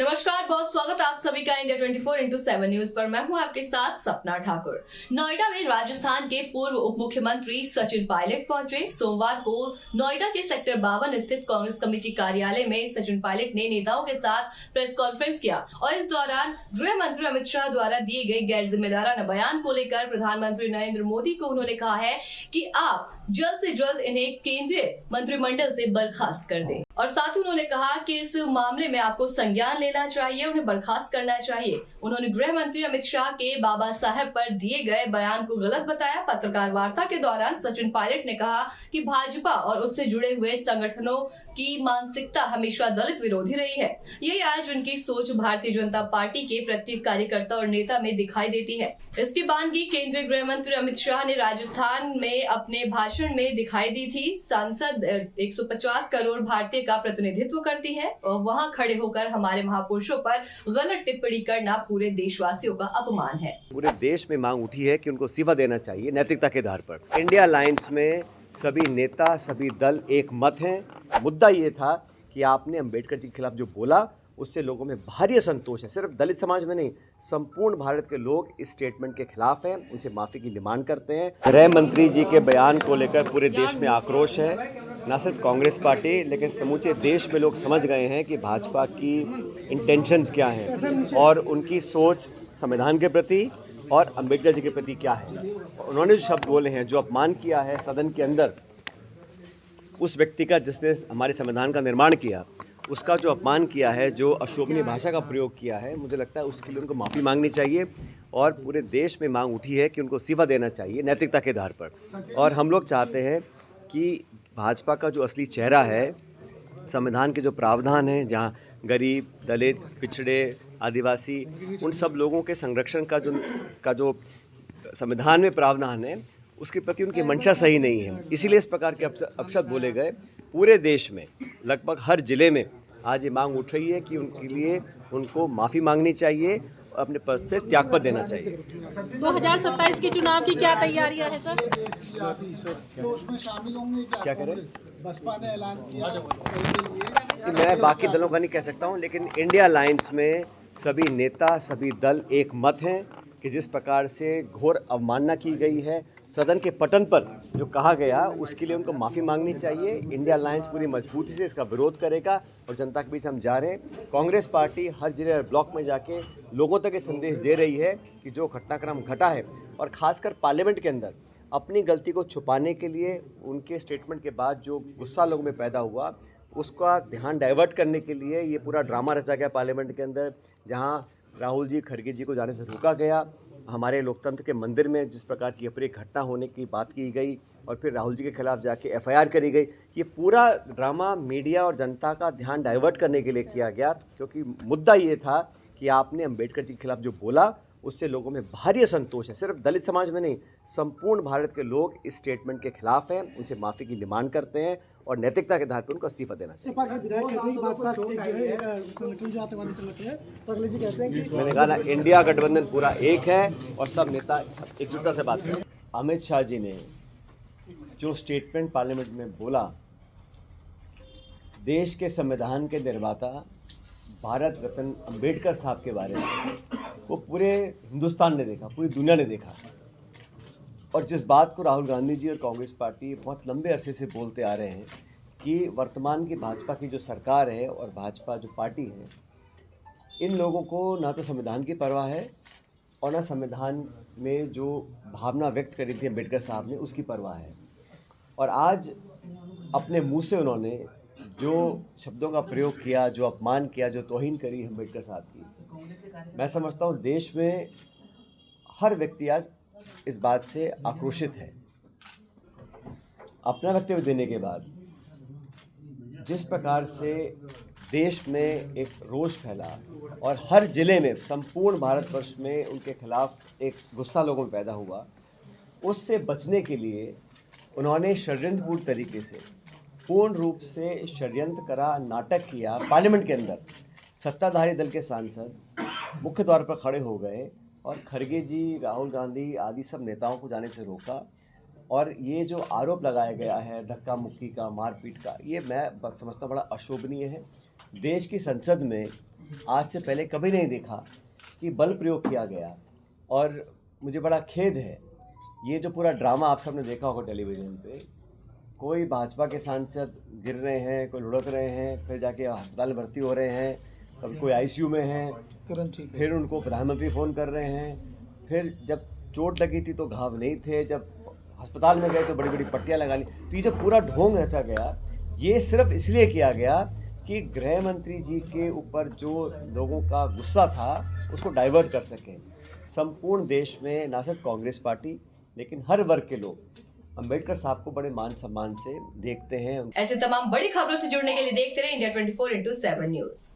नमस्कार, बहुत स्वागत आप सभी का इंडिया 24x7 न्यूज पर। मैं हूं आपके साथ सपना ठाकुर। नोएडा में राजस्थान के पूर्व उप मुख्यमंत्री सचिन पायलट पहुंचे। सोमवार को नोएडा के सेक्टर 52 स्थित कांग्रेस कमेटी कार्यालय में सचिन पायलट ने नेताओं के साथ प्रेस कॉन्फ्रेंस किया और इस दौरान गृह मंत्री अमित शाह द्वारा दिए गए गैर जिम्मेदाराना बयान को लेकर प्रधानमंत्री नरेंद्र मोदी को उन्होंने कहा है कि आप जल्द से जल्द इन्हें केंद्रीय मंत्रिमंडल से बर्खास्त कर दें और साथ ही उन्होंने कहा कि इस मामले में आपको संज्ञान लेना चाहिए, उन्हें बर्खास्त करना चाहिए। उन्होंने गृह मंत्री अमित शाह के बाबा साहब पर दिए गए बयान को गलत बताया। पत्रकार वार्ता के दौरान सचिन पायलट ने कहा कि भाजपा और उससे जुड़े हुए संगठनों की मानसिकता हमेशा दलित विरोधी रही है। यही आज उनकी सोच भारतीय जनता पार्टी के प्रत्येक कार्यकर्ता और नेता में दिखाई देती है। इसकी बानगी केंद्रीय गृह मंत्री अमित शाह ने राजस्थान में अपने भाषण में दिखाई दी थी। संसद 150 करोड़ भारतीय का प्रतिनिधित्व करती है और वहां खड़े होकर हमारे महापुरुषों पर गलत टिप्पणी करना पूरे देशवासियों का अपमान है। पूरे देश में मांग उठी है कि उनको इस्तीफा देना चाहिए नैतिकता के आधार पर। इंडिया अलायंस में सभी नेता, सभी दल एक मत हैं। मुद्दा ये था कि आपने अंबेडकर जी के खिलाफ जो बोला उससे लोगों में भारी असंतोष है। सिर्फ दलित समाज में नहीं, संपूर्ण भारत के लोग इस स्टेटमेंट के खिलाफ हैं, उनसे माफ़ी की डिमांड करते हैं। गृह मंत्री जी के बयान को लेकर पूरे देश में आक्रोश है। न सिर्फ कांग्रेस पार्टी लेकिन समूचे देश में लोग समझ गए हैं कि भाजपा की इंटेंशंस क्या हैं और उनकी सोच संविधान के प्रति और अंबेडकर जी के प्रति क्या है। उन्होंने जो शब्द बोले हैं, जो अपमान किया है सदन के अंदर उस व्यक्ति का जिसने हमारे संविधान का निर्माण किया, उसका जो अपमान किया है, जो अशोभनीय भाषा का प्रयोग किया है, मुझे लगता है उसके लिए उनको माफ़ी मांगनी चाहिए और पूरे देश में मांग उठी है कि उनको इस्तीफा देना चाहिए नैतिकता के आधार पर। और हम लोग चाहते हैं कि भाजपा का जो असली चेहरा है, संविधान के जो प्रावधान हैं, जहाँ गरीब, दलित, पिछड़े, आदिवासी, उन सब लोगों के संरक्षण का जो संविधान में प्रावधान है, उसके प्रति उनकी मंशा सही नहीं है। इसीलिए इस प्रकार के अपशब्द बोले गए। पूरे देश में लगभग हर जिले में आज ये मांग उठ रही है कि उनके लिए उनको माफ़ी मांगनी चाहिए और अपने पद से त्यागपत्र देना चाहिए। 2027 के चुनाव की क्या तैयारियां हैं सर? तो उसमें शामिल होंगे क्या करें? बसपा ने ऐलान किया। मैं बाकी दलों का नहीं कह सकता हूं, लेकिन इंडिया अलायंस में सभी नेता, सभी दल एक मत हैं कि जिस प्रकार से घोर अवमानना की गई है, सदन के पटन पर जो कहा गया, उसके लिए उनको माफ़ी मांगनी चाहिए। इंडिया अलायंस पूरी मजबूती से इसका विरोध करेगा और जनता के बीच हम जा रहे हैं। कांग्रेस पार्टी हर जिले और ब्लॉक में जाके लोगों तक ये संदेश दे रही है कि जो घटनाक्रम घटा है और ख़ासकर पार्लियामेंट के अंदर अपनी गलती को छुपाने के लिए उनके स्टेटमेंट के बाद जो गुस्सा लोगों में पैदा हुआ, उसका ध्यान डाइवर्ट करने के लिए ये पूरा ड्रामा रचा गया पार्लियामेंट के अंदर, जहाँ राहुल जी, खड़गे जी को जाने से रोका गया। हमारे लोकतंत्र के मंदिर में जिस प्रकार की अप्रिय घटना होने की बात की गई और फिर राहुल जी के खिलाफ जाके एफआईआर करी गई, ये पूरा ड्रामा मीडिया और जनता का ध्यान डाइवर्ट करने के लिए किया गया, क्योंकि मुद्दा ये था कि आपने अंबेडकर जी के खिलाफ जो बोला उससे लोगों में भारी असंतोष है। सिर्फ दलित समाज में नहीं, संपूर्ण भारत के लोग इस स्टेटमेंट के खिलाफ हैं, उनसे माफ़ी की डिमांड करते हैं और नैतिकता के आधार पर उनको इस्तीफा देना चाहिए। मैंने कहा ना, इंडिया गठबंधन पूरा एक है और सब नेता एकजुटता से बात करें। अमित शाह जी ने जो स्टेटमेंट पार्लियामेंट में बोला, देश के संविधान के निर्माता भारत रत्न अंबेडकर साहब के बारे में, वो पूरे हिंदुस्तान ने देखा, पूरी दुनिया ने देखा। और जिस बात को राहुल गांधी जी और कांग्रेस पार्टी बहुत लंबे अरसे से बोलते आ रहे हैं कि वर्तमान की भाजपा की जो सरकार है और भाजपा जो पार्टी है, इन लोगों को ना तो संविधान की परवाह है और ना संविधान में जो भावना व्यक्त करी थी अंबेडकर साहब ने उसकी परवाह है। और आज अपने मुँह से उन्होंने जो शब्दों का प्रयोग किया, जो अपमान किया, जो तौहीन करी अंबेडकर साहब की, मैं समझता हूँ देश में हर व्यक्ति आज इस बात से आक्रोशित है। अपना वक्तव्य देने के बाद जिस प्रकार से देश में एक रोष फैला और हर जिले में, संपूर्ण भारतवर्ष में उनके खिलाफ एक गुस्सा लोगों में पैदा हुआ, उससे बचने के लिए उन्होंने षड्यंत्रपूर्ण तरीके से, पूर्ण रूप से षड्यंत्र करा, नाटक किया। पार्लियामेंट के अंदर सत्ताधारी दल के सांसद मुख्य द्वार पर खड़े हो गए और खड़गे जी, राहुल गांधी आदि सब नेताओं को जाने से रोका। और ये जो आरोप लगाया गया है धक्का मुक्की का, मारपीट का, ये मैं समझता हूँ बड़ा अशोभनीय है। देश की संसद में आज से पहले कभी नहीं देखा कि बल प्रयोग किया गया। और मुझे बड़ा खेद है, ये जो पूरा ड्रामा आप सबने देखा होगा टेलीविज़न पे, कोई भाजपा के सांसद गिर रहे हैं, कोई लुढ़क रहे हैं, फिर जाके अस्पताल में भर्ती हो रहे हैं, कभी कोई आईसीयू में है, तुरंत ठीक है। फिर उनको प्रधानमंत्री फ़ोन कर रहे हैं, फिर जब चोट लगी थी तो घाव नहीं थे, जब अस्पताल में गए तो बड़ी बड़ी पट्टियाँ लगा ली। तो ये जो पूरा ढोंग रचा गया, ये सिर्फ इसलिए किया गया कि गृह मंत्री जी के ऊपर जो लोगों का गुस्सा था उसको डाइवर्ट कर सकें। संपूर्ण देश में ना सिर्फ कांग्रेस पार्टी लेकिन हर वर्ग के लोग अंबेडकर साहब को बड़े मान सम्मान से देखते हैं। ऐसे तमाम बड़ी खबरों से जुड़ने के लिए देखते रहे इंडिया 24/7 न्यूज।